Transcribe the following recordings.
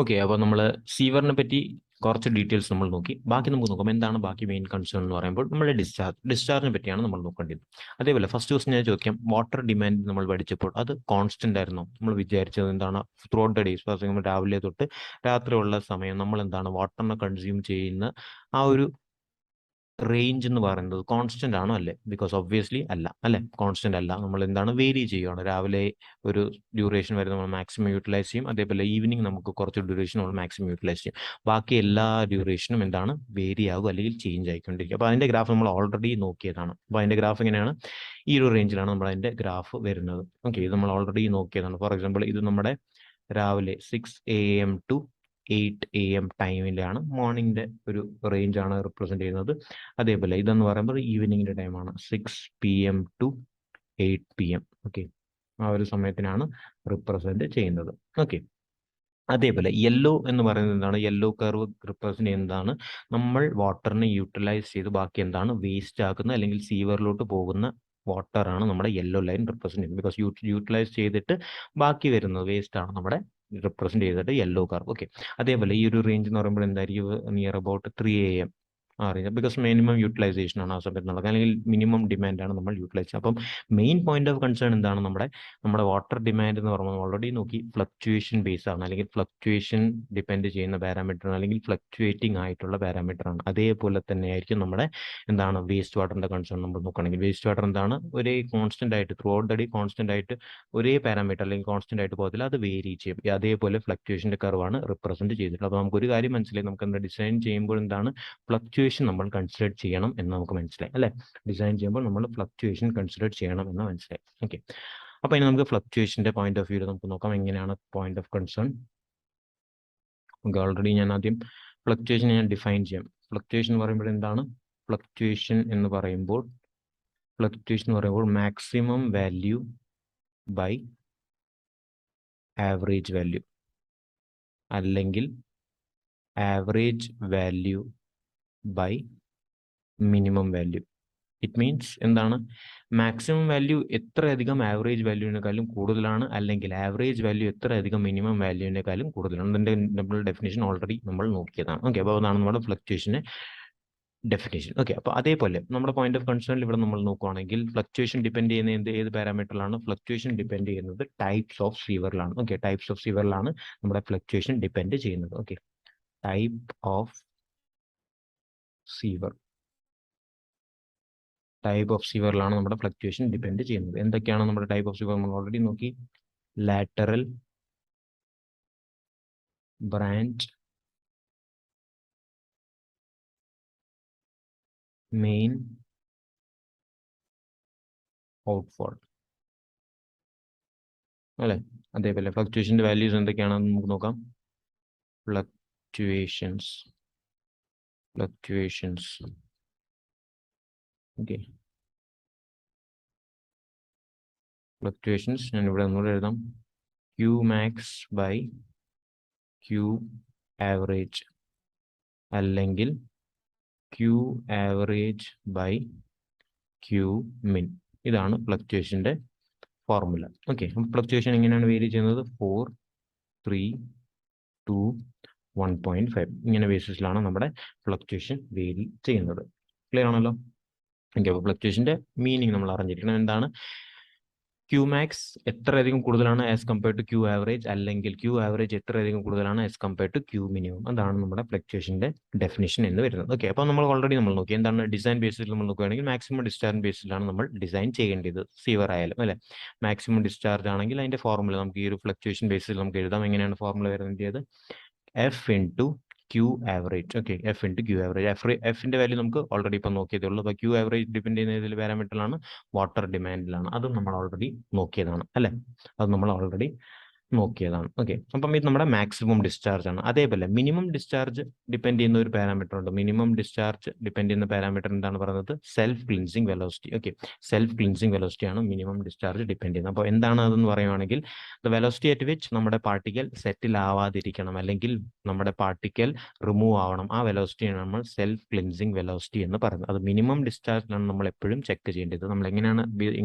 Okay, അപ്പോൾ നമ്മൾ സീവറിനെ പറ്റി കുറച്ച് ഡീറ്റെയിൽസ് നമ്മൾ നോക്കി. ബാക്കി നമുക്ക് നോക്കാം എന്താണ് ബാക്കി മെയിൻ കൺസേൺ എന്ന് പറയുമ്പോൾ നമ്മുടെ ഡിസ്ചാർജിനെ പറ്റിയാണ് നമ്മൾ നോക്കേണ്ടത്. അതേപോലെ ഫസ്റ്റ് ക്വസ്റ്റ്യൻ ഞാൻ ചോദിക്കാം, വാട്ടർ ഡിമാൻഡ് നമ്മൾ പഠിച്ചപ്പോൾ അത് കോൺസ്റ്റന്റ് ആയിരുന്നോ? നമ്മൾ വിചാരിച്ചത് എന്താണ് ത്രൂ ഔട്ട് ദ ഡേയ്സ്, നമ്മൾ രാവിലെ തൊട്ട് രാത്രിയുള്ള സമയം നമ്മൾ എന്താണ് വാട്ടറിനെ കൺസ്യൂം ചെയ്യുന്ന ആ ഒരു റേഞ്ച് എന്ന് പറയുന്നത് കോൺസ്റ്റന്റ് ആണോ? അല്ലേ? ബിക്കോസ് ഒബ്വിയസ്ലി അല്ല, അല്ലെ? കോൺസ്റ്റന്റ് അല്ല. നമ്മൾ എന്താണ് വേരി ചെയ്യുകയാണ്. രാവിലെ ഒരു ഡ്യൂറേഷൻ വരെ നമ്മൾ മാക്സിമം യൂട്ടിലൈസ് ചെയ്യും, അതേപോലെ ഈവനിങ് നമുക്ക് കുറച്ച് ഡ്യൂറേഷൻ നമ്മൾ മാക്സിമം യൂട്ടിലൈസ് ചെയ്യും. ബാക്കി എല്ലാ ഡ്യൂറേഷനും എന്താണ് വേരി ആകും അല്ലെങ്കിൽ ചേഞ്ച് ആയിക്കൊണ്ടിരിക്കും. അപ്പോൾ അതിന്റെ ഗ്രാഫ് നമ്മൾ ഓൾറെഡി നോക്കിയതാണ്. അപ്പോൾ അതിന്റെ ഗ്രാഫ് എങ്ങനെയാണ്? ഈ ഒരു റേഞ്ചിലാണ് നമ്മൾ അതിന്റെ ഗ്രാഫ് വരുന്നത്. ഓക്കെ, ഇത് നമ്മൾ ഓൾറെഡി നോക്കിയതാണ്. ഫോർ എക്സാമ്പിൾ ഇത് നമ്മുടെ രാവിലെ 6 AM ടു 8 AM ടൈമിലാണ്, മോർണിംഗിന്റെ ഒരു റേഞ്ച് ആണ് റിപ്രസെന്റ് ചെയ്യുന്നത്. അതേപോലെ ഇതെന്ന് പറയുമ്പോൾ ഈവനിങ്ങിന്റെ ടൈമാണ്, 6 PM ടു 8 PM. ഓക്കെ, ആ ഒരു സമയത്തിനാണ് റിപ്രസെന്റ് ചെയ്യുന്നത്. ഓക്കെ, അതേപോലെ യെല്ലോ എന്ന് പറയുന്നത് എന്താണ്? യെല്ലോ കർവ് റിപ്രസെന്റ് ചെയ്യുന്നതാണ് നമ്മൾ വാട്ടറിനെ യൂട്ടിലൈസ് ചെയ്ത് ബാക്കി എന്താണ് വേസ്റ്റ് ആക്കുന്ന അല്ലെങ്കിൽ സീവറിലോട്ട് പോകുന്ന വാട്ടർ ആണ് നമ്മുടെ യെല്ലോ ലൈൻ റിപ്രസെന്റ് ചെയ്യുന്നത്. ബിക്കോസ് യൂട്ടിലൈസ് ചെയ്തിട്ട് ബാക്കി വരുന്നത് വേസ്റ്റ് ആണ് നമ്മുടെ റിപ്രസെന്റ് ചെയ്തിട്ട് യെല്ലോ കർവ്. ഓക്കെ, അതേപോലെ ഈ ഒരു റേഞ്ച് എന്ന് പറയുമ്പോൾ എന്തായിരിക്കും? നിയർ അബൌട്ട് 3 AM അറിയാം, ബിക്കോസ് മിനിമം യൂട്ടിലൈസേഷൻ ആണ് ആ സമയത്ത് നടക്കുക, അല്ലെങ്കിൽ മിനിമം ഡിമാൻഡ് ആണ് നമ്മൾ യൂട്ടിലൈസ് ചെയ്യുക. അപ്പം മെയിൻ പോയിന്റ് ഓഫ് കൺസേൺ എന്താണ്? നമ്മുടെ വാട്ടർ ഡിമാൻഡ് എന്ന് പറയുമ്പോൾ ഓൾറെഡി നോക്കി ഫ്ലക്ച്വേഷൻ ബേസ് ആണ്, അല്ലെങ്കിൽ ഫ്ലക്ച്വേഷൻ ഡിപ്പെൻഡ് ചെയ്യുന്ന പാരാമീറ്റർ ആണ്, അല്ലെങ്കിൽ ഫ്ലക്ച്വേറ്റിംഗ് ആയിട്ടുള്ള പാരാമീറ്റർ ആണ്. അതേപോലെ തന്നെ ആയിരിക്കും നമ്മുടെ എന്താണ് വേസ്റ്റ് വാട്ടറിന്റെ കൺസേൺ നമ്മൾ നോക്കുകയാണെങ്കിൽ. വേസ്റ്റ് വാട്ടർ എന്താണ്? ഒരേ കോൺസ്റ്റന്റ് ആയിട്ട് through out the day constant ആയിട്ട് ഒരേ പാരാമീറ്റർ അല്ലെങ്കിൽ കോൺസ്റ്റന്റ് ആയിട്ട് പോകത്തില്ല, അത് വേരി ചെയ്യും. അതേപോലെ ഫ്ലക്ച്വേഷന്റെ കർവാണ് റിപ്രസെന്റ് ചെയ്തിട്ടുള്ളത്. അപ്പോൾ നമുക്ക് ഒരു കാര്യം മനസ്സിലായി, നമുക്ക് എന്താ ഡിസൈൻ ചെയ്യുമ്പോൾ എന്താണ് ഫ്ലക്ച്വേഷൻ നമ്മൾ കൺസിഡർ ചെയ്യണം എന്ന് നമുക്ക് മനസ്സിലായി, അല്ലെ? ഡിസൈൻ ചെയ്യുമ്പോൾ നമ്മൾ ഫ്ലക്ച്വേഷൻ കൺസിഡർ ചെയ്യണം എന്ന് മനസ്സിലായി. ഓക്കെ, അപ്പൊ ഇനി നമുക്ക് ഫ്ലക്ച്വേഷന്റെ പോയിന്റ് ഓഫ് വ്യൂ നമുക്ക് നോക്കാം എങ്ങനെയാണ് പോയിന്റ് ഓഫ് കൺസേൺ. നമുക്ക് ഓൾറെഡി ഞാൻ ആദ്യം ഫ്ലക്ച്വേഷൻ ഞാൻ ഡിഫൈൻ ചെയ്യാം. ഫ്ലക്ച്വേഷൻ എന്ന് പറയുമ്പോൾ എന്താണ്? ഫ്ലക്ച്വേഷൻ എന്ന് പറയുമ്പോൾ maximum value by average value, അല്ലെങ്കിൽ average value by minimum value. It means എന്താണ്? മാക്സിമം വാല്യൂ എത്രയധികം ആവറേജ് വാല്യൂവിനേക്കാളും കൂടുതലാണ്, അല്ലെങ്കിൽ ആവറേജ് വാല്യൂ എത്രയധികം മിനിമം വാല്യൂവിനേക്കാളും കൂടുതലാണ്. അതിന്റെ നമ്മൾ ഡെഫിനേഷൻ ഓൾറെഡി നമ്മൾ നോക്കിയതാണ്. ഓക്കെ, അപ്പോൾ അതാണ് നമ്മുടെ ഫ്ലക്ച്വേഷന്റെ ഡെഫിനേഷൻ. ഓക്കെ, അപ്പോൾ അതേപോലെ നമ്മുടെ പോയിന്റ് ഓഫ് കൺസേണിൽ ഇവിടെ നമ്മൾ നോക്കുകയാണെങ്കിൽ ഫ്ലക്ച്വേഷൻ ഡിപ്പെൻഡ് ചെയ്യുന്ന ഏത് പാരാമീറ്ററിലാണ്? ഫ്ലക്ച്വേഷൻ ഡിപ്പെൻഡ് ചെയ്യുന്നത് ടൈപ്സ് ഓഫ് സീവറിലാണ്. ഓക്കെ, ടൈപ്സ് ഓഫ് സീവറിലാണ് നമ്മുടെ ഫ്ലക്ച്വേഷൻ ഡിപ്പെൻഡ് ചെയ്യുന്നത്. ഓക്കെ, ടൈപ്പ് ഓഫ് സീവറിലാണ് നമ്മുടെ ഫ്ലക്ച്വേഷൻ ഡിപ്പെൻഡ് ചെയ്യുന്നത്. എന്തൊക്കെയാണ് നമ്മുടെ ടൈപ്പ് ഓഫ് സീവർ? നമ്മൾ ഓൾറെഡി നോക്കി. ലാറ്ററൽ, ബ്രാഞ്ച്, മെയിൻ, ഔട്ട്ഫോൾ, അല്ലെ? അതേപോലെ ഫ്ലക്ച്വേഷന്റെ വാല്യൂസ് എന്തൊക്കെയാണെന്ന് നമുക്ക് നോക്കാം. ഫ്ലക്ച്വേഷൻസ്. ഓക്കെ, ഫ്ലക്ച്വേഷൻസ് ഞാൻ ഇവിടെ ഒന്നുകൂടെ എഴുതാം. Q max by Q average, അല്ലെങ്കിൽ Q average by Q min. ഇതാണ് ഫ്ലക്ച്വേഷന്റെ ഫോർമുല. ഓക്കെ, ഫ്ലക്ച്വേഷൻ എങ്ങനെയാണ് വേരി ചെയ്യുന്നത്? 4, 3, 2, 1.5 ഇങ്ങനെ ബേസിസിലാണ് നമ്മുടെ ഫ്ലക്ച്വേഷൻ വേരി ചെയ്യുന്നത്. ക്ലിയർ ആണല്ലോ? ഓക്കെ, അപ്പോൾ ഫ്ലക്ച്വേഷന്റെ മീനിങ് നമ്മൾ അറിഞ്ഞിരിക്കണം. എന്താണ്? Q max എത്രയധികം കൂടുതലാണ് as compared to Q average, അല്ലെങ്കിൽ Q ആവറേജ് എത്രയധികം കൂടുതലാണ് as compared to Q minimum. അതാണ് നമ്മുടെ ഫ്ലക്ച്വേഷന്റെ ഡെഫിനേഷൻ എന്ന് വരുന്നത്. ഓക്കെ, അപ്പോൾ നമ്മൾ ഓൾറെഡി നമ്മൾ നോക്കി എന്താണ് ഡിസൈൻ ബേസിൽ നമ്മൾ നോക്കുകയാണെങ്കിൽ മാക്സിമം ഡിസ്ചാർജ് ബേസിലാണ് നമ്മൾ ഡിസൈൻ ചെയ്യേണ്ടത്. സീവർ ആയാലും, അല്ലെ? മാക്സിമം ഡിസ്ചാർജ് ആണെങ്കിൽ അതിന്റെ ഫോർമുല നമുക്ക് ഈ ഒരു ഫ്ലക്ച്വേഷൻ ബേസിൽ നമുക്ക് എഴുതാം. എങ്ങനെയാണ് ഫോർമുല വരുന്നത്? F into Q average. Okay, F into Q average. എഫിന്റെ വാല്യൂ നമുക്ക് ഓൾറെഡി ഇപ്പം നോക്കിയതേ ഉള്ളൂ. അപ്പോൾ Q ആവറേജ് ഡിപ്പെൻഡ് ചെയ്യുന്ന ഏതിൽ പാരാമീറ്ററിലാണ്? വാട്ടർ ഡിമാൻഡിലാണ്. അതും നമ്മൾ ഓൾറെഡി നോക്കിയതാണ്, അല്ലെ? അത് നമ്മൾ ഓൾറെഡി നോക്കിയതാണ്. ഓക്കെ, അപ്പം ഇത് നമ്മുടെ മാക്സിമം ഡിസ്ചാർജ് ആണ്. അതേപോലെ മിനിമം ഡിസ്ചാർജ് ഡിപ്പെൻഡ് ചെയ്യുന്ന ഒരു പാരാമീറ്റർ ഉണ്ട്. മിനിമം ഡിസ്ചാർജ് ഡിപ്പെൻഡ് ചെയ്യുന്ന പാരാമീറ്റർ എന്താണ് പറയുന്നത്? Self cleansing velocity. Okay, self cleansing velocity ആണ് മിനിമം ഡിസ്ചാർജ് ഡിപ്പെൻഡ് ചെയ്യുന്നത്. അപ്പോൾ എന്താണ് അതെന്ന് പറയുവാണെങ്കിൽ ദ വെലോസിറ്റി അറ്റ് വിച്ച് നമ്മുടെ പാർട്ടിക്കൽ സെറ്റിൽ ആവാതിരിക്കണം, അല്ലെങ്കിൽ നമ്മുടെ പാർട്ടിക്കൽ റിമൂവ് ആവണം. ആ വെലോസിറ്റിയാണ് നമ്മൾ സെൽഫ് ക്ലിൻസിങ് വെലോസിറ്റി എന്ന് പറയുന്നത്. അത് മിനിമം ഡിസ്ചാർജിലാണ് നമ്മൾ എപ്പോഴും ചെക്ക് ചെയ്യേണ്ടത്. നമ്മൾ എങ്ങനെയാണ്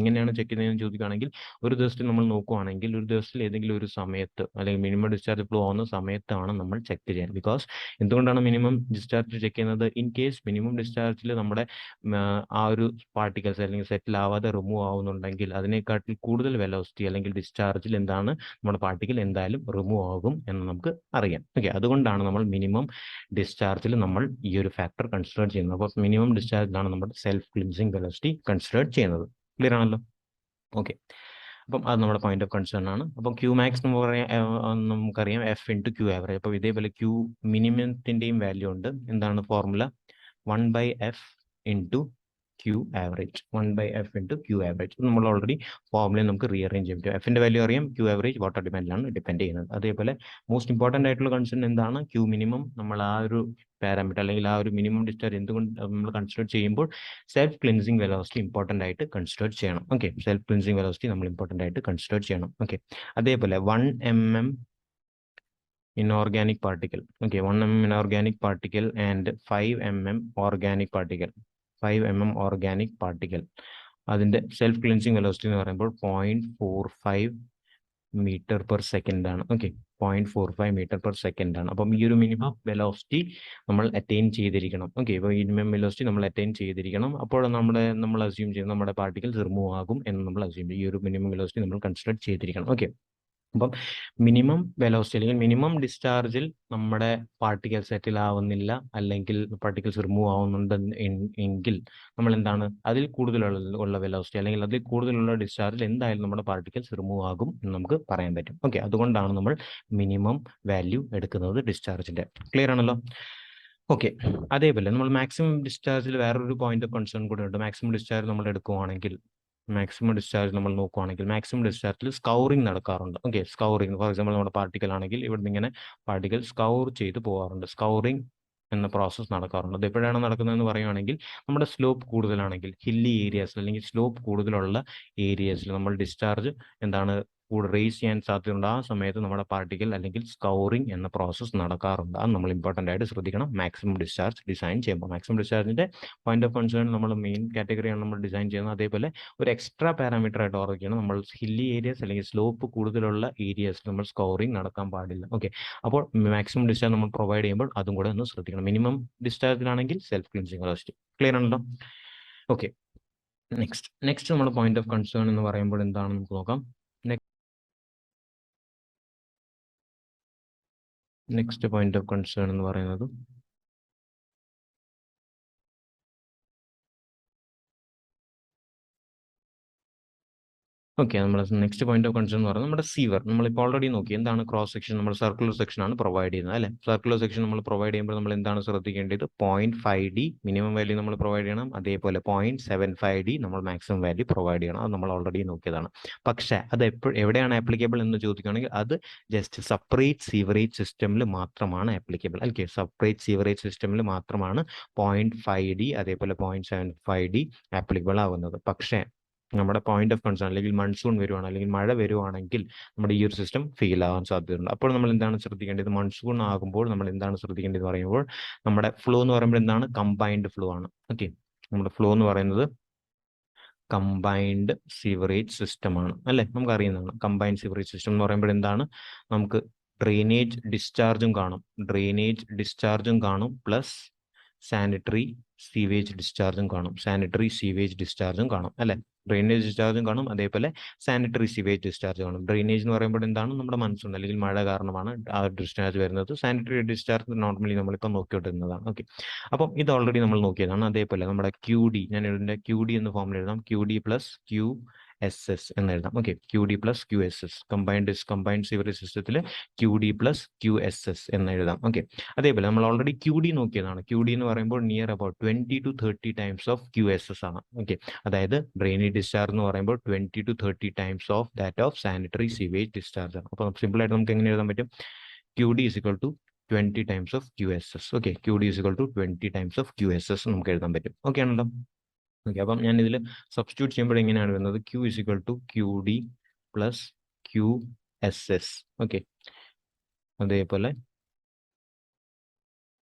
ചെക്ക് ചെയ്യുന്നതെന്ന് ചോദിക്കുകയാണെങ്കിൽ, ഒരു ദിവസത്തിൽ നമ്മൾ നോക്കുകയാണെങ്കിൽ ഒരു ദിവസത്തിൽ ഏതെങ്കിലും ഒരു സമയത്ത് അല്ലെങ്കിൽ മിനിമം ഡിസ്ചാർജ് ഫ്ലോ ആവുന്ന സമയത്താണ് നമ്മൾ ചെക്ക് ചെയ്യുന്നത്. ബിക്കോസ് എന്തുകൊണ്ടാണ് മിനിമം ഡിസ്ചാർജ് ചെക്ക് ചെയ്യുന്നത്? ഇൻ കേസ് മിനിമം ഡിസ്ചാർജിൽ നമ്മുടെ ആ ഒരു പാർട്ടിക്കൽസ് അല്ലെങ്കിൽ സെറ്റിൽ ആവാതെ റിമൂവ് ആവുന്നുണ്ടെങ്കിൽ അതിനെക്കാട്ടിൽ കൂടുതൽ വെലോസിറ്റി അല്ലെങ്കിൽ ഡിസ്ചാർജിൽ എന്താണ് നമ്മുടെ പാർട്ടിക്കൽ എന്തായാലും റിമൂവ് ആകും എന്ന് നമുക്ക് അറിയാം. ഓക്കെ, അതുകൊണ്ടാണ് നമ്മൾ മിനിമം ഡിസ്ചാർജിൽ നമ്മൾ ഈ ഒരു ഫാക്ടർ കൺസിഡർ ചെയ്യുന്നത്. അപ്പോൾ മിനിമം ഡിസ്ചാർജിലാണ് നമ്മുടെ സെൽഫ് ക്ലിൻസിങ് വെലോസിറ്റി കൺസിഡർ ചെയ്യുന്നത്. ക്ലിയർ ആണല്ലോ? ഓക്കെ, അപ്പം അത് നമ്മുടെ പോയിന്റ് ഓഫ് കൺസേൺ ആണ്. അപ്പം ക്യൂ മാക്സ് എന്ന് പറയാം, നമുക്കറിയാം എഫ് ഇൻറ്റു ക്യൂ ആവറേജ്. അപ്പോൾ ഇതേപോലെ ക്യൂ മിനിമത്തിൻ്റെയും വാല്യൂ ഉണ്ട്. എന്താണ് formula? 1/f into Q average. 1/f into Q average നമ്മൾ ഓൾറെഡി ഫോർമുലയിൽ നമുക്ക് റീഅറേഞ്ച് ചെയ്യാൻ പറ്റും. എഫിൻ്റെ വാല്യൂ അറിയാം, ക്യൂ ആവറേജ് വാട്ടർ ഡിമാൻഡിലാണ് ഡിപ്പെൻഡ് ചെയ്യുന്നത്. അതേപോലെ മോസ്റ്റ് ഇമ്പോർട്ടൻ്റ് ആയിട്ടുള്ള കൺസേൺ എന്താണ്? ക്യൂ മിനിമം നമ്മൾ ആ ഒരു പാരാമീറ്റർ അല്ലെങ്കിൽ ആ ഒരു മിനിമം ഡിസ്ചാർജ് എന്തുകൊണ്ട് നമ്മൾ കൺസിഡർ ചെയ്യുമ്പോൾ സെൽഫ് ക്ലിൻസിങ് വെലോസിറ്റി ഇമ്പോർട്ടൻ്റ് ആയിട്ട് കൺസിഡർ ചെയ്യണം. ഓക്കെ, സെൽഫ് ക്ലിൻസിങ് വെലോസിറ്റി നമ്മൾ ഇമ്പോർട്ടൻ്റ് ആയിട്ട് കൺസിഡർ ചെയ്യണം. ഓക്കെ, അതേപോലെ 1 mm inorganic particle. Okay, 1 mm inorganic particle and 5 mm organic particle. 5 mm organic particle. അതിൻ്റെ സെൽഫ് ക്ലിൻസിങ് വെലോസിറ്റി എന്ന് പറയുമ്പോൾ 0.45 മീറ്റർ പെർ സെക്കൻഡ് ആണ്. ഓക്കെ, 0.45 മീറ്റർ പെർ സെക്കൻഡ് ആണ്. അപ്പം ഈ ഒരു മിനിമം വെലോസിറ്റി നമ്മൾ അറ്റൈൻ ചെയ്തിരിക്കണം. ഓക്കെ, ഇപ്പോൾ മിനിമം വെലോസിറ്റി നമ്മൾ അറ്റൈൻ ചെയ്തിരിക്കണം. അപ്പോൾ നമ്മൾ അസ്യൂം ചെയ്യും നമ്മുടെ പാർട്ടിക്കൽസ് റിമൂവ് ആകും എന്ന് നമ്മൾ അസ്യൂം ചെയ്യും. ഈ ഒരു മിനിമം വെലോസിറ്റി നമ്മൾ കൺസിഡർ ചെയ്തിരിക്കണം. ഓക്കെ, അപ്പം മിനിമം വെലോസിറ്റി അല്ലെങ്കിൽ മിനിമം ഡിസ്ചാർജിൽ നമ്മുടെ പാർട്ടിക്കൽ സെറ്റിൽ ആവുന്നില്ല അല്ലെങ്കിൽ പാർട്ടിക്കൽസ് റിമൂവ് ആവുന്നുണ്ട് എങ്കിൽ നമ്മൾ എന്താണ് അതിൽ കൂടുതലുള്ള വെലോസിറ്റി അല്ലെങ്കിൽ അതിൽ കൂടുതലുള്ള ഡിസ്ചാർജിൽ എന്തായാലും നമ്മുടെ പാർട്ടിക്കൽസ് റിമൂവ് ആകും എന്ന് നമുക്ക് പറയാൻ പറ്റും. ഓക്കെ, അതുകൊണ്ടാണ് നമ്മൾ മിനിമം വാല്യൂ എടുക്കുന്നത് ഡിസ്ചാർജിന്റെ. ക്ലിയർ ആണല്ലോ? ഓക്കെ, അതേപോലെ നമ്മൾ മാക്സിമം ഡിസ്ചാർജിൽ വേറൊരു പോയിന്റ് ഓഫ് കൺസേൺ കൂടെ ഉണ്ട്. മാക്സിമം ഡിസ്ചാർജ് നമ്മൾ എടുക്കുവാണെങ്കിൽ നമ്മൾ നോക്കുവാണെങ്കിൽ മാക്സിമം ഡിസ്ചാർജിൽ സ്കൗറിങ് നടക്കാറുണ്ട്. ഓക്കെ, സ്കൗറിങ് ഫോർ എക്സാമ്പിൾ നമ്മുടെ പാർട്ടിക്കൽ ആണെങ്കിൽ ഇവിടെ നിന്ന് ഇങ്ങനെ പാർട്ടിക്കൽ സ്കൗർ ചെയ്ത് പോകാറുണ്ട്. സ്കൗറിങ് എന്ന പ്രോസസ്സ് നടക്കാറുണ്ട്. അത് എപ്പോഴാണ് നടക്കുന്നതെന്ന് പറയുകയാണെങ്കിൽ നമ്മുടെ സ്ലോപ്പ് കൂടുതലാണെങ്കിൽ ഹില്ലി ഏരിയാസിൽ അല്ലെങ്കിൽ സ്ലോപ്പ് കൂടുതലുള്ള ഏരിയാസിൽ നമ്മൾ ഡിസ്ചാർജ് എന്താണ് റേസ് ചെയ്യാൻ സാധ്യതയുണ്ട്. ആ സമയത്ത് നമ്മുടെ പാർട്ടിക്കൽ അല്ലെങ്കിൽ സ്കൗറിങ് എന്ന പ്രോസസ്സ് നടക്കാറുണ്ട്. അത് നമ്മൾ ഇമ്പോർട്ടൻ്റ് ആയിട്ട് ശ്രദ്ധിക്കണം മാക്സിമം ഡിസ്ചാർജ് ഡിസൈൻ ചെയ്യുമ്പോൾ. മാക്സിമം ഡിസ്ചാർജിന്റെ പോയിന്റ് ഓഫ് കൺസേൺ നമ്മൾ മെയിൻ കാറ്റഗറിയാണ് നമ്മൾ ഡിസൈൻ ചെയ്യുന്നത്. അതേപോലെ ഒരു എക്സ്ട്രാ പാരാമീറ്റർ ആയിട്ട് ഓർക്കുകയാണ്, നമ്മൾ ഹില്ലി ഏരിയാസ് അല്ലെങ്കിൽ സ്ലോപ്പ് കൂടുതലുള്ള ഏരിയാസിൽ നമ്മൾ സ്കൗറിങ് നടക്കാൻ പാടില്ല. ഓക്കെ, അപ്പോൾ മാക്സിമം ഡിസ്ചാർജ് നമ്മൾ പ്രൊവൈഡ് ചെയ്യുമ്പോൾ അതും കൂടെ ഒന്ന് ശ്രദ്ധിക്കണം. മിനിമം ഡിസ്ചാർജിലാണെങ്കിൽ സെൽഫ് ക്ലിൻസിങ് വെലോസിറ്റി. ക്ലിയർ ആണല്ലോ? ഓക്കെ, നെക്സ്റ്റ് നമ്മുടെ പോയിന്റ് ഓഫ് കൺസേൺ എന്ന് പറയുമ്പോൾ എന്താണ് നമുക്ക് നോക്കാം. നെക്സ്റ്റ് പോയിന്റ് ഓഫ് കൺസേൺ എന്ന് പറയുന്നത് ഓക്കെ, നമ്മൾ നെക്സ്റ്റ് പോയിന്റ് ഓഫ് കൺസേൺ എന്ന് പറയുന്നത് നമ്മുടെ സീവർ. നമ്മളിപ്പോൾ ഓൾറെഡി നോക്കി എന്താണ് ക്രോസ് സെക്ഷൻ, നമ്മൾ സർക്കുലർ സെക്ഷൻ ആണ് പ്രൊവൈഡ് ചെയ്യുന്നത് അല്ലേ. സർക്കുലർ സെക്ഷൻ നമ്മൾ പ്രൊവൈഡ് ചെയ്യുമ്പോൾ നമ്മൾ എന്താണ് ശ്രദ്ധിക്കേണ്ടത്? 0.5D മിനിമം വാല്യൂ നമ്മൾ പ്രൊവൈഡ് ചെയ്യണം. അതേപോലെ 0.75D നമ്മൾ മാക്സിമം വാല്യൂ പ്രൊവൈഡ് ചെയ്യണം. അത് നമ്മൾ ഓൾറെഡി നോക്കിയതാണ്. പക്ഷേ അത് എവിടെയാണ് ആപ്ലിക്കബിൾ എന്ന് ചോദിക്കുകയാണെങ്കിൽ അത് ജസ്റ്റ് സെപ്പറേറ്റ് സീവറേജ് സിസ്റ്റമിൽ മാത്രമാണ് ആപ്ലിക്കബിൾ. ഓക്കെ, സെപ്പറേറ്റ് സീവറേജ് സിസ്റ്റമിൽ മാത്രമാണ് 0.5D അതേപോലെ 0.75D ആപ്ലിക്കബിൾ ആവുന്നത്. പക്ഷേ നമ്മുടെ പോയിന്റ് ഓഫ് കൺസേൺ അല്ലെങ്കിൽ മൺസൂൺ വരുവാണ് അല്ലെങ്കിൽ മഴ വരുവാണെങ്കിൽ നമ്മുടെ ഈ ഒരു സിസ്റ്റം ഫെയിൽ ആവാൻ സാധ്യതയുണ്ട്. അപ്പോൾ നമ്മൾ എന്താണ് ശ്രദ്ധിക്കേണ്ടത്? മൺസൂൺ ആകുമ്പോൾ നമ്മൾ എന്താണ് ശ്രദ്ധിക്കേണ്ടത് പറയുമ്പോൾ നമ്മുടെ ഫ്ലോ എന്ന് പറയുമ്പോൾ എന്താണ്? കമ്പൈൻഡ് ഫ്ലോ ആണ്. ഓക്കെ, നമ്മുടെ ഫ്ലോ എന്ന് പറയുന്നത് കമ്പൈൻഡ് സിവറേജ് സിസ്റ്റം ആണ് അല്ലേ, നമുക്ക് അറിയുന്നതാണ്. കമ്പൈൻഡ് സിവറേജ് സിസ്റ്റം എന്ന് പറയുമ്പോൾ എന്താണ്? നമുക്ക് ഡ്രെയിനേജ് ഡിസ്ചാർജും കാണും പ്ലസ് സാനിറ്ററി സീവേജ് ഡിസ്ചാർജും കാണും അല്ലെ. ഡ്രെയിനേജ് ഡിസ്ചാർജും കാണും, അതേപോലെ സാനിറ്ററി സീവേജ് ഡിസ്ചാർജ് കാണും. ഡ്രെയിനേജ് എന്ന് പറയുമ്പോൾ എന്താണ്? നമ്മുടെ മൺസൂൺ അല്ലെങ്കിൽ മഴ കാരണമാണ് ആ ഡിസ്ചാർജ് വരുന്നത്. സാനിറ്ററി ഡിസ്ചാർജ് നോർമലി നമ്മളിപ്പോൾ നോക്കിക്കൊണ്ടിരുന്നതാണ്. ഓക്കെ, അപ്പം ഇത് ഓൾറെഡി നമ്മൾ നോക്കിയതാണ്. അതേപോലെ നമ്മുടെ QD, ഞാൻ ഇതിൻ്റെ QD എന്ന ഫോമിൽ എഴുതാം. QD പ്ലസ് QSS എന്ന് എഴുതാം. Okay, QD plus QSS combined sewerage സിസ്റ്റത്തിൽ QD പ്ലസ് QSS എന്ന് എഴുതാം. ഓക്കെ, അതേപോലെ നമ്മൾ ഓൾറെഡി QD നോക്കിയതാണ്. QD എന്ന് പറയുമ്പോൾ near about 20 to 30 times of QSS ആണ്. ഓക്കെ, അതായത് ഡ്രെയിനേജ് ഡിസ്ചാർജ് എന്ന് പറയുമ്പോൾ 20 to 30 times of that of sanitary sewage discharge ആണ്. അപ്പോൾ സിമ്പിൾ ആയിട്ട് നമുക്ക് എങ്ങനെ എഴുതാൻ പറ്റും? QD is equal to 20 times of QSS. Okay, QD is equal to 20 times of QSS നമുക്ക് എഴുതാൻ പറ്റും. ഓക്കെ ആണല്ലോ? ഓക്കെ, അപ്പം ഞാൻ ഇതിൽ സബ്സ്റ്റിറ്റ്യൂട്ട് ചെയ്യുമ്പോൾ എങ്ങനെയാണ് വരുന്നത്? Q is equal to QD plus QSS. Okay, അതേപോലെ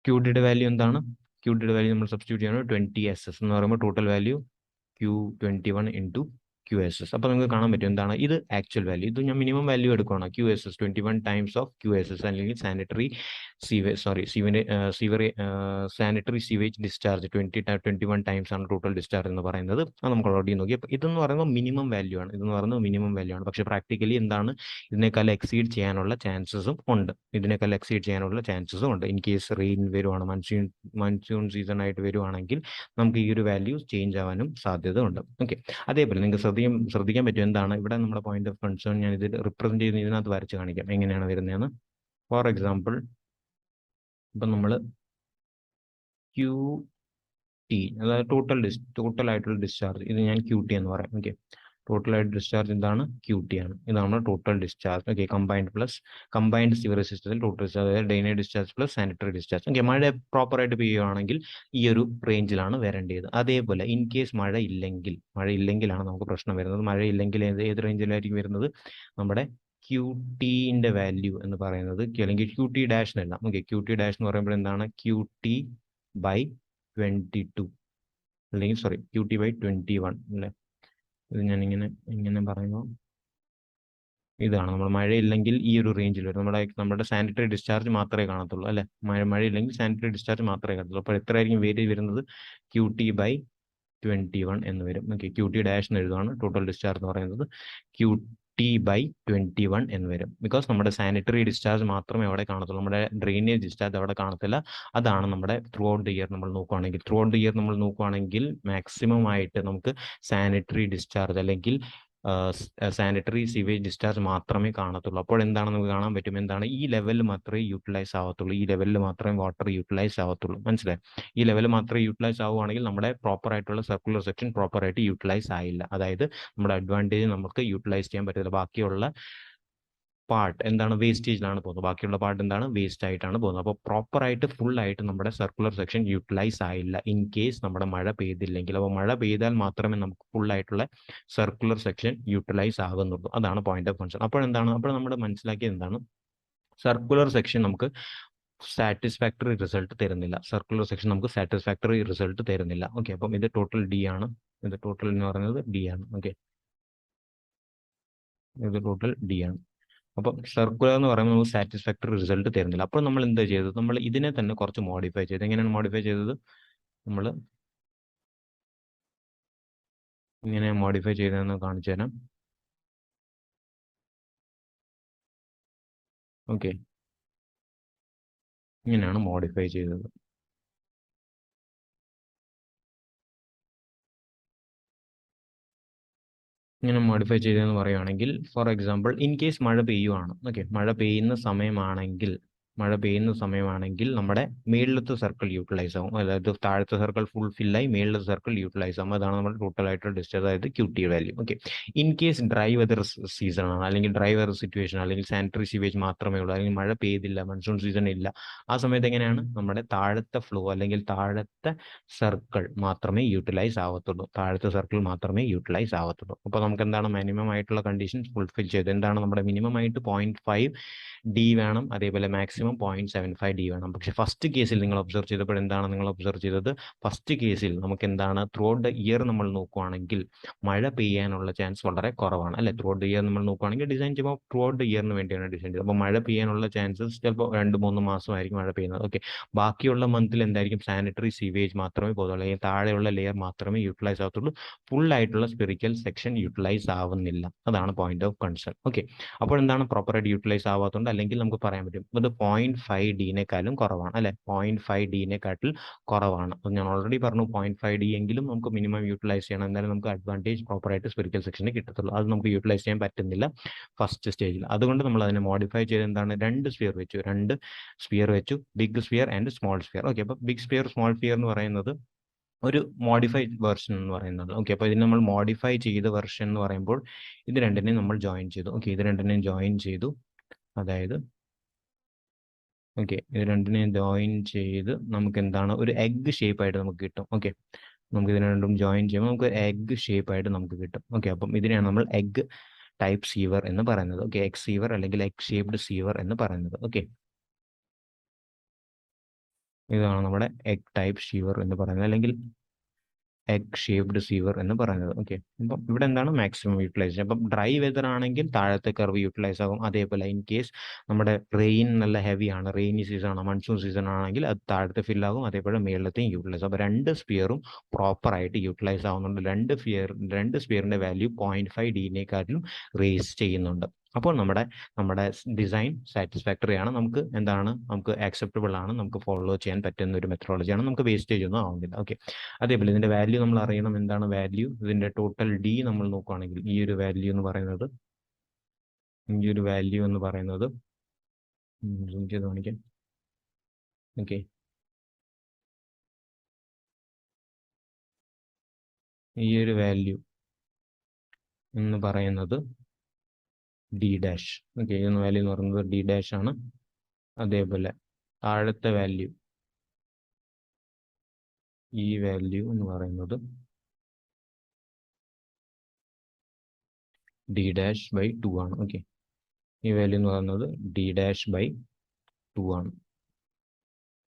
QDയുടെ വാല്യൂ എന്താണ്? QDയുടെ വാല്യൂ നമ്മൾ സബ്സ്റ്റിറ്റ്യൂട്ട് ചെയ്യണം 20SS എന്ന് പറയുമ്പോൾ total value Q21 into QSS. അപ്പോൾ നിങ്ങൾക്ക് കാണാൻ പറ്റും എന്താണ് ഇത് ആക്ച്വൽ വാല്യൂ. ഇത് ഞാൻ മിനിമം വാല്യൂ എടുക്കുകയാണ്. QSS 21 ടൈംസ് ഓഫ് QSS അല്ലെങ്കിൽ sanitary sanitary sewage discharge 21 times ആണ് ടോട്ടൽ ഡിസ്ചാർജ് എന്ന് പറയുന്നത്. അത് നമുക്ക് ഓൾറെഡി നോക്കി. അപ്പോൾ ഇതെന്ന് പറയുന്നത് മിനിമം വാല്യൂ ആണ്. ഇതെന്ന് പറയുന്നത് മിനിമം വാല്യൂ ആണ്. പക്ഷേ പ്രാക്ടിക്കലി എന്താണ് ഇതിനേക്കാൾ എക്സീഡ് ചെയ്യാനുള്ള ചാൻസസും ഉണ്ട്. ഇൻ കേസ് റെയിൻ വരുവാണ്, മൺസൂൺ സീസൺ ആയിട്ട് വരുവാണെങ്കിൽ നമുക്ക് ഈ ഒരു വാല്യൂ ചേഞ്ച് ആവാനും സാധ്യത ഉണ്ട്. ഓക്കെ, അതേപോലെ നിങ്ങൾക്ക് ശ്രദ്ധിക്കാൻ പറ്റും എന്താണ് ഇവിടെ നമ്മുടെ പോയിന്റ് ഓഫ് കൺസേൺ. ഞാൻ ഇത് റിപ്രസെന്റ് ചെയ്യുന്ന ഇതിനകത്ത് വരച്ച് കാണിക്കാം എങ്ങനെയാണ് വരുന്നതെന്ന്. ഫോർ എക്സാമ്പിൾ, ഇപ്പം നമ്മൾ QT, അതായത് ടോട്ടൽ ആയിട്ടുള്ള ഡിസ്ചാർജ്, ഇത് ഞാൻ QT എന്ന് പറയാം. ഓക്കെ, ടോട്ടൽ ആയിട്ട് ഡിസ്ചാർജ് എന്താണ്? QT ആണ്. ഇതാണ് total discharge. Okay, combined sewerage സിസ്റ്റത്തിൽ ടോട്ടൽ ഡിസ്ചാർജ്, അതായത് drainage discharge plus sanitary discharge. Okay, മഴ പ്രോപ്പർ ആയിട്ട് പെയ്യുകയാണെങ്കിൽ ഈ ഒരു റേഞ്ചിലാണ് വരേണ്ടത്. അതേപോലെ ഇൻ കേസ് മഴ ഇല്ലെങ്കിലാണ് നമുക്ക് പ്രശ്നം വരുന്നത്. മഴ ഇല്ലെങ്കിൽ ഏത് റേഞ്ചിലായിരിക്കും വരുന്നത്? നമ്മുടെ QT-ന്റെ വാല്യൂ എന്ന് പറയുന്നത്, അല്ലെങ്കിൽ QT ഡാഷ് എന്നല്ല. ഓക്കെ, QT ഡാഷ് എന്ന് പറയുമ്പോൾ എന്താണ്? QT/22 അല്ലെങ്കിൽ QT/21 അല്ലേ? ഇത് ഞാൻ ഇങ്ങനെ പറയുമ്പോൾ ഇതാണ് നമ്മൾ മഴയില്ലെങ്കിൽ ഈ ഒരു റേഞ്ചിൽ വരും. നമ്മുടെ സാനിറ്ററി ഡിസ്ചാർജ് മാത്രമേ കാണത്തുള്ളൂ അല്ലെ? മഴയില്ലെങ്കിൽ സാനിറ്ററി ഡിസ്ചാർജ് മാത്രമേ കാണത്തുള്ളൂ. അപ്പോൾ എത്രയായിരിക്കും വേരി വരുന്നത്? QT/21 എന്ന് വരും. ഓക്കെ, QT ഡാഷ് എന്ന് എഴുതുകയാണ്. ടോട്ടൽ ഡിസ്ചാർജ് എന്ന് പറയുന്നത് QT/21 എന്ന് വരും. ബിക്കോസ് നമ്മുടെ സാനിറ്ററി ഡിസ്ചാർജ് മാത്രമേ അവിടെ കാണത്തുള്ളൂ. നമ്മുടെ ഡ്രെയിനേജ് ഡിസ്ചാർജ് അവിടെ കാണത്തില്ല. അതാണ് നമ്മുടെ ത്രൂ ഔട്ട് ദ ഇയർ നമ്മൾ നോക്കുകയാണെങ്കിൽ മാക്സിമം ആയിട്ട് നമുക്ക് സാനിറ്ററി ഡിസ്ചാർജ് അല്ലെങ്കിൽ സാനിറ്ററി സീവേജ് ഡിസ്ചാർജ് മാത്രമേ കാണത്തുള്ളൂ. അപ്പോൾ എന്താണ് നമുക്ക് കാണാൻ പറ്റും? എന്താണ് ഈ ലെവലിൽ മാത്രമേ യൂട്ടിലൈസ് ആവത്തുള്ളൂ. ഈ ലെവലിൽ മാത്രമേ വാട്ടർ യൂട്ടിലൈസ് ആവത്തുള്ളൂ. മനസ്സിലായി? ഈ ലെവൽ മാത്രമേ യൂട്ടിലൈസ് ആവുകയാണെങ്കിൽ നമ്മുടെ പ്രോപ്പർ ആയിട്ടുള്ള സർക്കുലർ സെക്ഷൻ പ്രോപ്പർ ആയിട്ട് യൂട്ടിലൈസ് ആയില്ല. അതായത് നമ്മുടെ അഡ്വാൻറ്റേജ് നമുക്ക് യൂട്ടിലൈസ് ചെയ്യാൻ പറ്റില്ല. ബാക്കിയുള്ള പാർട്ട് എന്താണ്? വേസ്റ്റേജിലാണ് പോകുന്നത്. ബാക്കിയുള്ള പാർട്ട് എന്താണ്? വേസ്റ്റ് ആയിട്ടാണ് പോകുന്നത്. അപ്പോൾ പ്രോപ്പർ ആയിട്ട് ഫുൾ ആയിട്ട് നമ്മുടെ സർക്കുലർ സെക്ഷൻ യൂട്ടിലൈസ് ആയില്ല ഇൻ കേസ് നമ്മുടെ മഴ പെയ്തില്ലെങ്കിൽ. അപ്പോൾ മഴ പെയ്താൽ മാത്രമേ നമുക്ക് ഫുൾ ആയിട്ടുള്ള സർക്കുലർ സെക്ഷൻ യൂട്ടിലൈസ് ആകുന്നുള്ളൂ. അതാണ് പോയിന്റ് ഓഫ് കൺസേൺ. അപ്പോൾ നമ്മൾ മനസ്സിലാക്കിയത് എന്താണ്? സർക്കുലർ സെക്ഷൻ നമുക്ക് സാറ്റിസ്ഫാക്ടറി റിസൾട്ട് തരുന്നില്ല. ഓക്കെ, അപ്പം ഇത് ടോട്ടൽ D ആണ്. ഇത് ടോട്ടൽ എന്ന് പറയുന്നത് D ആണ്. ഓക്കെ, ഇത് ടോട്ടൽ D ആണ്. അപ്പം സർക്കുലർ എന്ന് പറയുമ്പോൾ നമുക്ക് സാറ്റിസ്ഫാക്ടറി റിസൾട്ട് തരുന്നില്ല. അപ്പോൾ നമ്മൾ എന്താ ചെയ്തത്? നമ്മൾ ഇതിനെ തന്നെ കുറച്ച് മോഡിഫൈ ചെയ്ത്. എങ്ങനെയാണ് മോഡിഫൈ ചെയ്തത്? നമ്മൾ ഇങ്ങനെ മോഡിഫൈ ചെയ്തതെന്ന് കാണിച്ചു തരാം. ഓക്കെ, ഇങ്ങനെയാണ് മോഡിഫൈ ചെയ്തത്. ഇങ്ങനെ മോഡിഫൈ ചെയ്തതെന്ന് പറയുകയാണെങ്കിൽ, ഫോർ എക്സാമ്പിൾ, ഇൻ കേസ് മഴ പെയ്യുവാണ്. ഓക്കെ, മഴ പെയ്യുന്ന സമയമാണെങ്കിൽ നമ്മുടെ മേളിലത്തെ സർക്കിൾ യൂട്ടിലൈസ് ആവും. അതായത് താഴത്തെ സർക്കിൾ ഫുൾ ഫില്ലായി മേളിലത്തെ സർക്കിൾ യൂട്ടിലൈസ് ആവും. അതാണ് നമ്മുടെ ടോട്ടൽ ആയിട്ടുള്ള ഡിസ്ചാർജ്, അതായത് QT വാല്യൂ. Okay, in case dry weather season ആണ്, അല്ലെങ്കിൽ ഡ്രൈ വെതർ സിറ്റുവേഷൻ, അല്ലെങ്കിൽ സാനിറ്ററി സീവേജ് മാത്രമേ ഉള്ളൂ, അല്ലെങ്കിൽ മഴ പെയ്തില്ല, മൺസൂൺ സീസൺ ഇല്ല, ആ സമയത്ത് എങ്ങനെയാണ്? നമ്മുടെ താഴത്തെ ഫ്ലോ അല്ലെങ്കിൽ താഴത്തെ സർക്കിൾ മാത്രമേ യൂട്ടിലൈസ് ആവത്തുള്ളൂ. അപ്പോൾ നമുക്ക് എന്താണ്? മിനിമം ആയിട്ടുള്ള കണ്ടീഷൻസ് ഫുൾഫിൽ ചെയ്ത്. എന്താണ് നമ്മുടെ മിനിമം ആയിട്ട്? 0.5 D വേണം, അതേപോലെ മാക്സിമം 0.75 D വേണം. പക്ഷെ ഫസ്റ്റ് കേസിൽ നിങ്ങൾ ഒബ്സർവ് ചെയ്തപ്പോൾ എന്താണ് നിങ്ങൾ ഒബ്സർവ് ചെയ്തത്? ഫസ്റ്റ് കേസിൽ നമുക്ക് എന്താണ്? ത്രൂ ഔട്ട് ദ ഇയർ നമ്മൾ നോക്കുകയാണെങ്കിൽ മഴ പെയ്യാനുള്ള ചാൻസ് വളരെ കുറവാണ് അല്ലെ? ത്രൂ ഔട്ട് ദ ഇയർ നമ്മൾ നോക്കുകയാണെങ്കിൽ ഡിസൈൻ ചെയ്യുമ്പോൾ ത്രൂ ഔട്ട് ദ ഇയറിന് വേണ്ടിയാണ് ഡിസൈൻ ചെയ്തത്. അപ്പോൾ മഴ പെയ്യാനുള്ള ചാൻസസ് ചിലപ്പോൾ 2-3 മാസമായിരിക്കും മഴ പെയ്യുന്നത്. ഓക്കെ, ബാക്കിയുള്ള മന്തിൽ എന്തായിരിക്കും? സാനിറ്ററി സീവേജ് മാത്രമേ പോകുള്ളൂ, അല്ലെങ്കിൽ താഴെയുള്ള ലെയർ മാത്രമേ യൂട്ടിലൈസ് ആവത്തുള്ളൂ. ഫുൾ ആയിട്ടുള്ള സ്പെറിക്കൽ സെക്ഷൻ യൂട്ടിലൈസ് ആവുന്നില്ല. അതാണ് പോയിന്റ് ഓഫ് കൺസേൺ. ഓക്കെ, അപ്പോൾ എന്താണ്? പ്രോപ്പറായിട്ട് യൂട്ടിലൈസ് ആവാത്തതുകൊണ്ട്, അല്ലെങ്കിൽ നമുക്ക് പറയാൻ പറ്റും ഇത് 0.5 D-നേക്കാളും കുറവാണ് അല്ലെ? 0.5 D-നേക്കാട്ടിൽ കുറവാണ്. അത് ഞാൻ ഓൾറെഡി പറഞ്ഞു. 0.5 D എങ്കിലും നമുക്ക് മിനിമം യൂട്ടിലൈസ് ചെയ്യണം. എന്നാലും നമുക്ക് അഡ്വാൻറ്റേജ് പ്രോപ്പറായിട്ട് സ്പെറിക്കൽ സെക്ഷന് കിട്ടത്തുള്ളൂ. അത് നമുക്ക് യൂട്ടിലൈസ് ചെയ്യാൻ പറ്റുന്നില്ല ഫസ്റ്റ് സ്റ്റേജിൽ. അതുകൊണ്ട് നമ്മൾ അതിനെ മോഡിഫൈ ചെയ്ത് എന്താണ്? 2 സ്പിയർ വെച്ചു, big sphere and small sphere. Okay, അപ്പോൾ ബിഗ് സ്പിയർ, സ്മോൾ സ്പിയർ എന്ന് പറയുന്നത് ഒരു മോഡിഫൈഡ് വെർഷൻ എന്ന് പറയുന്നത്. ഓക്കെ, അപ്പോൾ ഇതിന് നമ്മൾ മോഡിഫൈ ചെയ്ത വെർഷൻ എന്ന് പറയുമ്പോൾ ഇത് രണ്ടിനെയും നമ്മൾ ജോയിൻ ചെയ്തു. ഓക്കെ, ഇത് രണ്ടിനെയും ജോയിൻ ചെയ്തു. അതായത് ഓക്കെ, ഇത് രണ്ടിനെയും ജോയിൻ ചെയ്ത് നമുക്ക് എന്താണ്? ഒരു എഗ് ഷേപ്പ് ആയിട്ട് നമുക്ക് കിട്ടും. ഓക്കെ, നമുക്ക് ഇതിനെ രണ്ടും ജോയിൻ ചെയ്യുമ്പോൾ നമുക്ക് എഗ് ഷേപ്പ് ആയിട്ട് നമുക്ക് കിട്ടും. ഓക്കെ, അപ്പം ഇതിനെയാണ് നമ്മൾ എഗ് ടൈപ്പ് സീവർ എന്ന് പറയുന്നത്. ഓക്കെ, എഗ് സീവർ അല്ലെങ്കിൽ എഗ് ഷേപ്ഡ് സീവർ എന്ന് പറയുന്നത്. ഓക്കെ, ഇതാണ് നമ്മുടെ എഗ് ടൈപ്പ് സീവർ എന്ന് പറയുന്നത്. അല്ലെങ്കിൽ എഗ് ഷേപ്ഡ് സീവർ എന്ന് പറയുന്നത്. ഓക്കെ, അപ്പം ഇവിടെ എന്താണ് മാക്സിമം യൂട്ടിലൈസേഷൻ. അപ്പം ഡ്രൈ വെതർ ആണെങ്കിൽ താഴത്തെ കർവ് യൂട്ടിലൈസ് ആകും. അതേപോലെ ഇൻ കേസ് നമ്മുടെ റെയിൻ നല്ല ഹെവി ആണ്, റെയിനി സീസൺ ആണ്, മൺസൂൺ സീസൺ ആണെങ്കിൽ അത് താഴത്തെ ഫില്ലാകും, അതേപോലെ മേളത്തെയും യൂട്ടിലൈസ്. അപ്പോൾ രണ്ട് സ്പിയറും പ്രോപ്പറായിട്ട് യൂട്ടിലൈസ് ആവുന്നുണ്ട്. രണ്ട് സ്പിയറിന്റെ വാല്യൂ 0.5 ഡിനേക്കാട്ടിലും റേസ് ചെയ്യുന്നുണ്ട്. അപ്പോൾ നമ്മുടെ ഡിസൈൻ സാറ്റിസ്ഫാക്ടറി ആണ്, നമുക്ക് എന്താണ്, നമുക്ക് ആക്സെപ്റ്റബിൾ ആണ്, നമുക്ക് ഫോളോ ചെയ്യാൻ പറ്റുന്ന ഒരു മെത്തഡോളജിയാണ്, നമുക്ക് വേസ്റ്റേജ് ഒന്നും ആവുന്നില്ല. ഓക്കെ, അതേപോലെ ഇതിന്റെ വാല്യൂ നമ്മൾ അറിയണം. എന്താണ് വാല്യൂ? ഇതിന്റെ ടോട്ടൽ ഡി നമ്മൾ നോക്കുകയാണെങ്കിൽ ഈ ഒരു വാല്യൂ എന്ന് പറയുന്നത് zoom ചെയ്ത് കാണിക്കാം. ഓക്കെ, ഈ ഒരു വാല്യൂ എന്ന് പറയുന്നത് ഡി ഡാഷ്. ഓക്കെ, ഈ വാല്യൂ എന്ന് പറയുന്നത് ഡി ഡാഷ് ആണ്. അതേപോലെ താഴത്തെ വാല്യൂ, ഈ വാല്യൂ എന്ന് പറയുന്നത് ഡി ഡാഷ് ബൈ 2 ആണ്. ഓക്കെ, ഈ വാല്യൂ എന്ന് പറയുന്നത് ഡി ഡാഷ് ബൈ 2 ആണ്.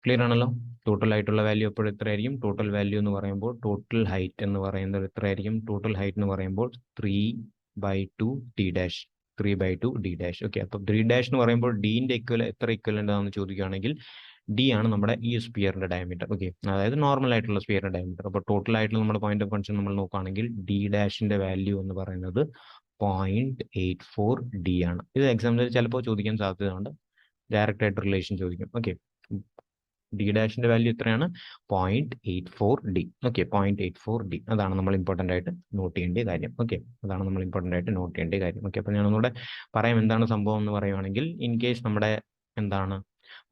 ക്ലിയർ ആണല്ലോ? ടോട്ടൽ ആയിട്ടുള്ള വാല്യൂ എപ്പോഴും എത്രയായിരിക്കും? ടോട്ടൽ വാല്യൂ എന്ന് പറയുമ്പോൾ ടോട്ടൽ ഹൈറ്റ് എന്ന് പറയുന്നത് എത്രയായിരിക്കും? ടോട്ടൽ ഹൈറ്റ് എന്ന് പറയുമ്പോൾ 3/2 T dash, 3/2 D dash. Okay, അപ്പോൾ 3 ഡാഷ് എന്ന് പറയുമ്പോൾ ഡിന്റെ എത്ര ഇക്വലന്റ് ആണെന്ന് ചോദിക്കുകയാണെങ്കിൽ ഡി ആണ് നമ്മുടെ ഈ സ്പിയറിന്റെ ഡയമീറ്റർ. ഓക്കെ, അതായത് നോർമൽ ആയിട്ടുള്ള സ്പിയറിന്റെ ഡയമീറ്റർ. അപ്പോൾ ടോട്ടൽ ആയിട്ടുള്ള നമ്മുടെ പോയിന്റ് ഓഫ് കൺസേൺ നമ്മൾ നോക്കുകയാണെങ്കിൽ ഡി ഡാഷിന്റെ വാല്യൂ എന്ന് പറയുന്നത് 0.84 ഡി ആണ്. ഇത് എക്സാമിൽ ചിലപ്പോൾ ചോദിക്കാൻ സാധ്യതയുണ്ട്, ഡയറക്റ്റ് ആയിട്ട് റിലേഷൻ ചോദിക്കും. ഓക്കെ, ഡി ഡാഷിന്റെ വാല്യൂ എത്രയാണ്? 0.84 ഡി. ഓക്കെ, 0.84 ഡി, അതാണ് നമ്മൾ ഇമ്പോർട്ടൻ്റ് ആയിട്ട് നോട്ട് ചെയ്യേണ്ട കാര്യം. ഓക്കെ, അതാണ് നമ്മൾ ഇമ്പോർട്ടൻ്റ് ആയിട്ട് നോട്ട് ചെയ്യേണ്ട കാര്യം. ഓക്കെ, അപ്പോൾ ഞാനൊന്നുകൂടെ പറയാം എന്താണ് സംഭവം എന്ന് പറയുവാണെങ്കിൽ, ഇൻ കേസ് നമ്മുടെ എന്താണ്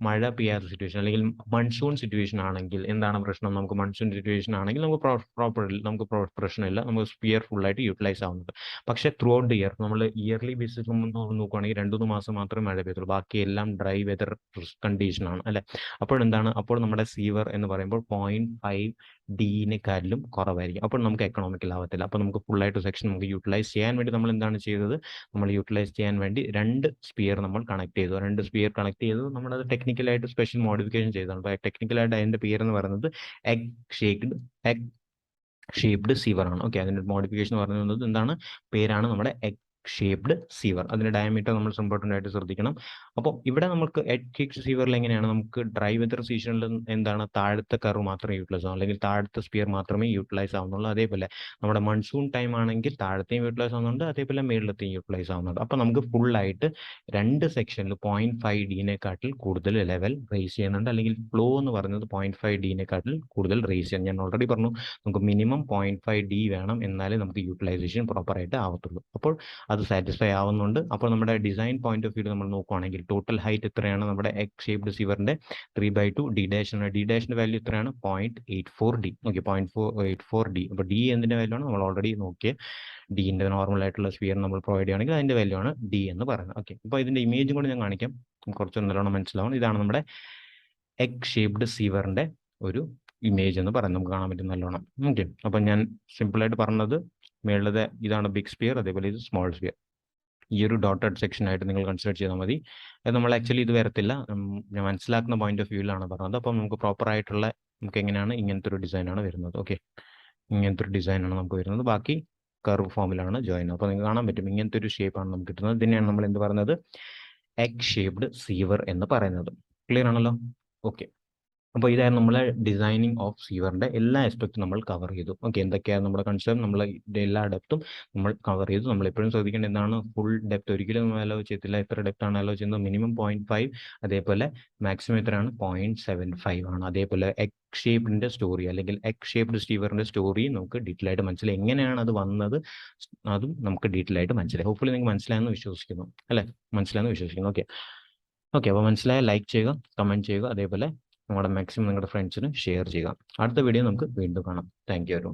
മഴ പെയ്യാത്ത സിറ്റുവേഷൻ അല്ലെങ്കിൽ മൺസൂൺ സിറ്റുവേഷൻ ആണെങ്കിൽ എന്താണ് പ്രശ്നം? നമുക്ക് മൺസൂൺ സിറ്റുവേഷൻ ആണെങ്കിൽ നമുക്ക് പ്രശ്നമില്ല, നമുക്ക് സ്പിയർ ഫുള്ളായിട്ട് യൂട്ടിലൈസ് ആവുന്നുണ്ട്. പക്ഷേ ത്രൂ ഔട്ട് ദി ഇയർ നമ്മൾ ഇയർലി ബേസിസ് നോക്കുകയാണെങ്കിൽ 2-3 മാസം മാത്രമേ മഴ പെയ്തുള്ളൂ, ബാക്കി എല്ലാം ഡ്രൈ വെതർ കണ്ടീഷൻ ആണ് അല്ലെ. അപ്പോൾ നമ്മുടെ സീവർ എന്ന് പറയുമ്പോൾ 0.5 ഡിനെക്കാട്ടിലും കുറവായിരിക്കും. അപ്പോൾ നമുക്ക് എക്കണോമിക്കൽ ആവത്തില്ല. അപ്പോൾ നമുക്ക് ഫുള്ളായിട്ട് സെക്ഷൻ നമുക്ക് യൂട്ടിലൈസ് ചെയ്യാൻ വേണ്ടി നമ്മൾ എന്താണ് ചെയ്തത്? നമ്മൾ യൂട്ടിലൈസ് ചെയ്യാൻ വേണ്ടി 2 സ്പിയർ നമ്മൾ കണക്ട് ചെയ്തു. 2 സ്പിയർ കണക്ട് ചെയ്തു നമ്മളത് ടെക്നിക്കലായിട്ട് സ്പെഷ്യൽ മോഡിഫിക്കേഷൻ ചെയ്തതാണ്. അപ്പോൾ ടെക്നിക്കലായിട്ട് അതിന്റെ പേരെന്ന് പറയുന്നത് എഗ് ഷേപ്ഡ് സീവർ ആണ്. ഓക്കെ, അതിന്റെ മോഡിഫിക്കേഷൻ പറയുന്നത് എന്താണ്? പേരാണ് നമ്മുടെ എഗ് ഷേപ്ഡ് സീവർ. അതിന്റെ ഡയമീറ്റർ നമ്മൾ ഇമ്പോർട്ടൻ്റ് ആയിട്ട് ശ്രദ്ധിക്കണം. അപ്പോൾ ഇവിടെ നമുക്ക് എഗ് സീവറിൽ എങ്ങനെയാണ്? നമുക്ക് ഡ്രൈ വെതർ സീസണിൽ എന്താണ് താഴത്തെ കർവ് മാത്രമേ യൂട്ടിലൈസ് ആവും, അല്ലെങ്കിൽ താഴത്തെ സ്പിയർ മാത്രമേ യൂട്ടിലൈസ് ആവുന്നുള്ളൂ. അതേപോലെ നമ്മുടെ മൺസൂൺ ടൈം ആണെങ്കിൽ താഴത്തെയും യൂട്ടിലൈസ് ആവുന്നുണ്ട്, അതേപോലെ മേളിലത്തെയും യൂട്ടിലൈസ് ആവുന്നുണ്ട്. അപ്പോൾ നമുക്ക് ഫുള്ളായിട്ട് 2 സെക്ഷനിൽ 0.5 ഡിനെക്കാട്ടിൽ കൂടുതൽ ലെവൽ റേസ് ചെയ്യുന്നുണ്ട്, അല്ലെങ്കിൽ ഫ്ലോ എന്ന് പറയുന്നത് 0.5 ഡിനെക്കാട്ടിൽ കൂടുതൽ റേസ് ചെയ്യാൻ. ഞാൻ ഓൾറെഡി പറഞ്ഞു, നമുക്ക് മിനിമം 0.5 ഡി വേണം, എന്നാലേ നമുക്ക് യൂട്ടിലൈസേഷൻ പ്രോപ്പറായിട്ട് ആവത്തുള്ളൂ. അപ്പോൾ അത് സാറ്റിസ്ഫൈ ആവുന്നുണ്ട്. അപ്പോൾ നമ്മുടെ ഡിസൈൻ പോയിന്റ് ഓഫ് വ്യൂ നമ്മൾ നോക്കുകയാണെങ്കിൽ ടോട്ടൽ ഹൈറ്റ് എത്രയാണ്? നമ്മുടെ എഗ് ഷേപ്ഡ് സീവറിന്റെ 3/2 ഡി ഡാഷ് ആണ്. ഡി ഡാഷിന്റെ വാല്യൂ എത്രയാണ്? 0.84 ഡി. Okay, 0.84 D. അപ്പോൾ ഡി എന്തിന്റെ വാല്യൂ ആണ്? നമ്മൾ ഓൾറെഡി നോക്കിയ ഡിന്റെ നോർമൽ ആയിട്ടുള്ള സ്പിയർ നമ്മൾ പ്രൊവൈഡ് ചെയ്യുകയാണെങ്കിൽ അതിന്റെ വാല്യൂ ആണ് ഡി എന്ന് പറയുന്നത്. ഓക്കെ, അപ്പോൾ ഇതിന്റെ ഇമേജും കൂടി ഞാൻ കാണിക്കാം, കുറച്ച് നല്ലോണം മനസ്സിലാവും. ഇതാണ് നമ്മുടെ എഗ് ഷേപ്ഡ് സീവറിന്റെ ഒരു ഇമേജ് എന്ന് പറയുന്നത്, നമുക്ക് കാണാൻ പറ്റും നല്ലോണം. ഓക്കെ, അപ്പം ഞാൻ സിമ്പിളായിട്ട് പറഞ്ഞത് മേളത്തെ ഇതാണ് ബിഗ് സ്പിയർ, അതേപോലെ ഇത് സ്മോൾ സ്പിയർ. ഈ ഒരു ഡോട്ടഡ് സെക്ഷൻ ആയിട്ട് നിങ്ങൾ കൺസിഡർ ചെയ്താൽ മതി. അത് നമ്മൾ ആക്ച്വലി ഇത് വരത്തില്ല, ഞാൻ മനസ്സിലാക്കുന്ന പോയിന്റ് ഓഫ് വ്യൂവിലാണ് പറഞ്ഞത്. അപ്പം നമുക്ക് പ്രോപ്പർ ആയിട്ടുള്ള നമുക്ക് എങ്ങനെയാണ് ഇങ്ങനത്തെ ഒരു ഡിസൈനാണ് വരുന്നത്. ഓക്കെ, ഇങ്ങനത്തെ ഒരു ഡിസൈനാണ് നമുക്ക് വരുന്നത്. ബാക്കി കർവ് ഫോമിലാണ് ജോയിൻ. അപ്പോൾ നിങ്ങൾക്ക് കാണാൻ പറ്റും ഇങ്ങനത്തെ ഒരു ഷേപ്പാണ് നമുക്ക് കിട്ടുന്നത്. ഇതിനെയാണ് നമ്മൾ എന്ത് പറയുന്നത്? എഗ് ഷേപ്ഡ് സീവർ എന്ന് പറയുന്നത്. ക്ലിയർ ആണല്ലോ? ഓക്കെ, അപ്പോൾ ഇതായിരുന്നു നമ്മളെ ഡിസൈനിങ് ഓഫ് സീവറിന്റെ എല്ലാ ആസ്പെക്റ്റും നമ്മൾ കവർ ചെയ്തു. ഓക്കെ, എന്തൊക്കെയാണ് നമ്മുടെ കൺസേൺ, നമ്മൾ എല്ലാ ഡെപ്തും നമ്മൾ കവർ ചെയ്തു. നമ്മൾ എപ്പോഴും ശ്രദ്ധിക്കേണ്ടത് എന്താണ്? ഫുൾ ഡെപ്ത് ഒരിക്കലും നമ്മൾ അലോ ചെയ്യത്തില്ല. എത്ര ഡെപ്ത് ആണ് അലോ ചെയ്യുന്നത്? മിനിമം 0.5, അതേപോലെ മാക്സിമം എത്രയാണ്? 0.75 ആണ്. അതേപോലെ എഗ് ഷേപ്ഡിന്റെ സ്റ്റോറി അല്ലെങ്കിൽ എഗ് ഷേപ്ഡ് സീവറിന്റെ സ്റ്റോറി നമുക്ക് ഡീറ്റെയിൽ ആയിട്ട് മനസ്സിലായി. എങ്ങനെയാണ് അത് വന്നത് അതും നമുക്ക് ഡീറ്റെയിൽ ആയിട്ട് മനസ്സിലായി. ഹോപ്പ്ഫുള്ളി നിങ്ങൾക്ക് മനസ്സിലായെന്ന് വിശ്വസിക്കുന്നു അല്ലേ? മനസ്സിലായെന്ന് വിശ്വസിക്കുന്നു. ഓക്കെ, അപ്പോൾ മനസ്സിലായ ലൈക്ക് ചെയ്യുക, കമൻറ്റ് ചെയ്യുക, അതേപോലെ നിങ്ങളുടെ മാക്സിമം നിങ്ങളുടെ ഫ്രണ്ട്സിന് ഷെയർ ചെയ്യുക. അടുത്ത വീഡിയോ നമുക്ക് വീണ്ടും കാണാം. Thank you.